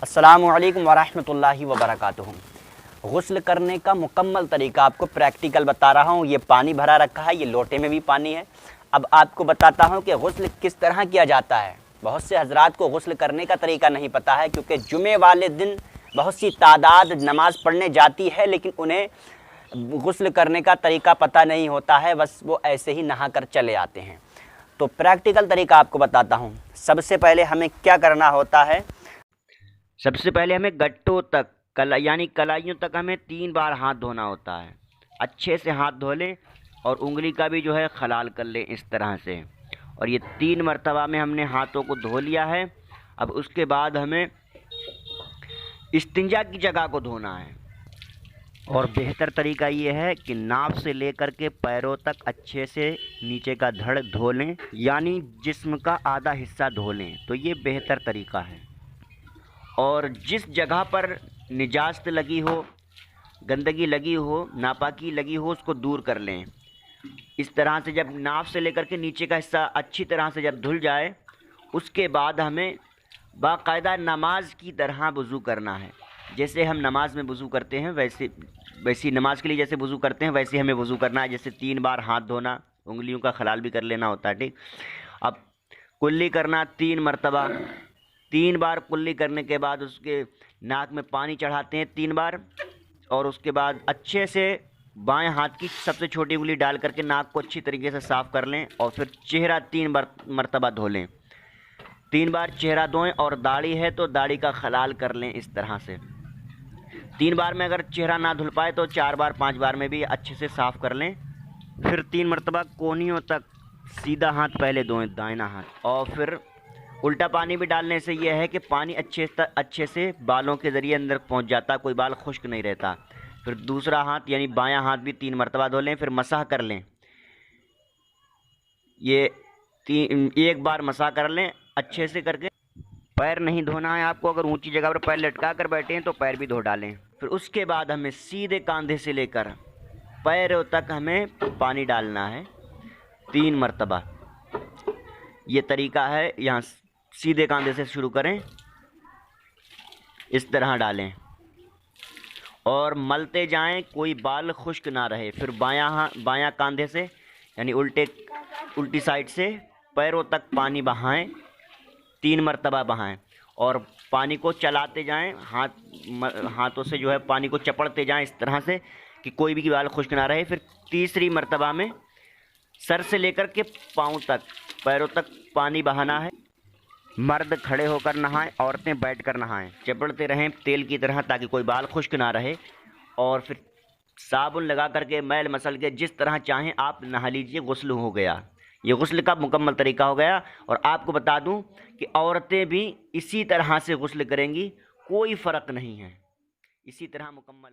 السلام علیکم ورحمۃ اللہ وبرکاتہ۔ غسل کرنے کا مکمل طریقہ آپ کو پریکٹیکل بتا رہا ہوں۔ یہ پانی بھرا رکھا ہے، یہ لوٹے میں بھی پانی ہے۔ اب آپ کو بتاتا ہوں کہ غسل کس طرح کیا جاتا ہے۔ بہت سے حضرات کو غسل کرنے کا طریقہ نہیں پتہ ہے، کیونکہ جمعے والے دن بہت سی تعداد نماز پڑھنے جاتی ہے، لیکن انہیں غسل کرنے کا طریقہ پتہ نہیں ہوتا ہے، بس وہ ایسے ہی نہا کر چلے آتے ہیں۔ تو پریکٹیکل طریقہ آپ کو بتاتا ہوں۔ سب سے پہلے ہمیں کیا کرنا ہوتا ہے؟ سب سے پہلے ہمیں گٹوں تک یعنی کلائیوں تک ہمیں 3 بار ہاتھ دھونا ہوتا ہے۔ اچھے سے ہاتھ دھو لیں اور انگلی کا بھی خلال کر لیں اس طرح سے، اور یہ 3 مرتبہ میں ہم نے ہاتھوں کو دھو لیا ہے۔ اب اس کے بعد ہمیں استنجا کی جگہ کو دھونا ہے، اور بہتر طریقہ یہ ہے کہ ناف سے لے کر کے پیروں تک اچھے سے نیچے کا دھڑ دھو لیں، یعنی جسم کا آدھا حصہ دھو لیں، تو یہ بہتر طریقہ ہے۔ اور جس جگہ پر نجاست لگی ہو، گندگی لگی ہو، ناپاکی لگی ہو، اس کو دور کر لیں۔ اس طرح سے جب ناف سے لے کر کے نیچے کا حصہ اچھی طرح سے جب دھل جائے، اس کے بعد ہمیں باقاعدہ نماز کی طرح وضو کرنا ہے۔ جیسے ہم نماز میں وضو کرتے ہیں ویسی نماز کے لیے جیسے وضو کرتے ہیں ویسے ہمیں وضو کرنا ہے۔ جیسے 3 بار ہاتھ دھونا، انگلیوں کا خلال بھی کر لینا ہوتا ہے، ٹھیک۔ اب کلی کرنا 3 مرتبہ، 3 بار کلی کرنے کے بعد اس کے ناک میں پانی چڑھاتے ہیں 3 بار، اور اس کے بعد اچھے سے بائیں ہاتھ کی سب سے چھوٹی انگلی ڈال کر کے ناک کو اچھی طریقے سے صاف کر لیں، اور پھر چہرہ 3 مرتبہ دھو لیں۔ 3 بار چہرہ دھوئیں، اور داڑھی ہے تو داڑھی کا خلال کر لیں اس طرح سے۔ 3 بار میں اگر چہرہ نہ دھل پائے تو 4 بار 5 بار میں بھی اچھے سے صاف کر لیں۔ پھر 3 مرتبہ کونیوں تک سیدھا ہاتھ پہلے دھوئیں، دائنا ہاتھ، اور پھر الٹا پانی بھی ڈالنے سے یہ ہے کہ پانی اچھے سے بالوں کے ذریعے اندر پہنچ جاتا، کوئی بال خشک نہیں رہتا۔ پھر دوسرا ہاتھ یعنی بایاں ہاتھ بھی 3 مرتبہ دھو لیں، پھر مسح کر لیں۔ یہ 1 بار مسح کر لیں اچھے سے کر کے۔ پیر نہیں دھونا ہے آپ کو، اگر اونچی جگہ پر پیر لٹکا کر بیٹھے ہیں تو پیر بھی دھو ڈالیں۔ پھر اس کے بعد ہمیں سیدھے کاندھے سے لے کر پیروں تک ہمیں پانی ڈالنا ہے 3 مرتبہ۔ یہ طریقہ ہے، یہاں سیدھے کاندھے سے شروع کریں، اس طرح ڈالیں اور ملتے جائیں، کوئی بال خشک نہ رہے۔ پھر بایاں کاندھے سے یعنی الٹی سائڈ سے پیروں تک پانی بہائیں، 3 مرتبہ بہائیں، اور پانی کو چلاتے جائیں، ہاتھوں سے پانی کو چپڑتے جائیں اس طرح سے کہ کوئی بھی بال خشک نہ رہے۔ پھر تیسری مرتبہ میں سر سے لے کر کے پاؤں تک، پیروں تک پانی بہانا ہے۔ مرد کھڑے ہو کر نہائیں، عورتیں بیٹھ کر نہائیں، چپڑتے رہیں تیل کی طرح تاکہ کوئی بال خشک نہ رہے۔ اور پھر صابن لگا کر کے میل مسل کے جس طرح چاہیں آپ نہا لیجئے، غسل ہو گیا۔ یہ غسل کا مکمل طریقہ ہو گیا۔ اور آپ کو بتا دوں کہ عورتیں بھی اسی طرح سے غسل کریں گی، کوئی فرق نہیں ہے، اسی طرح مکمل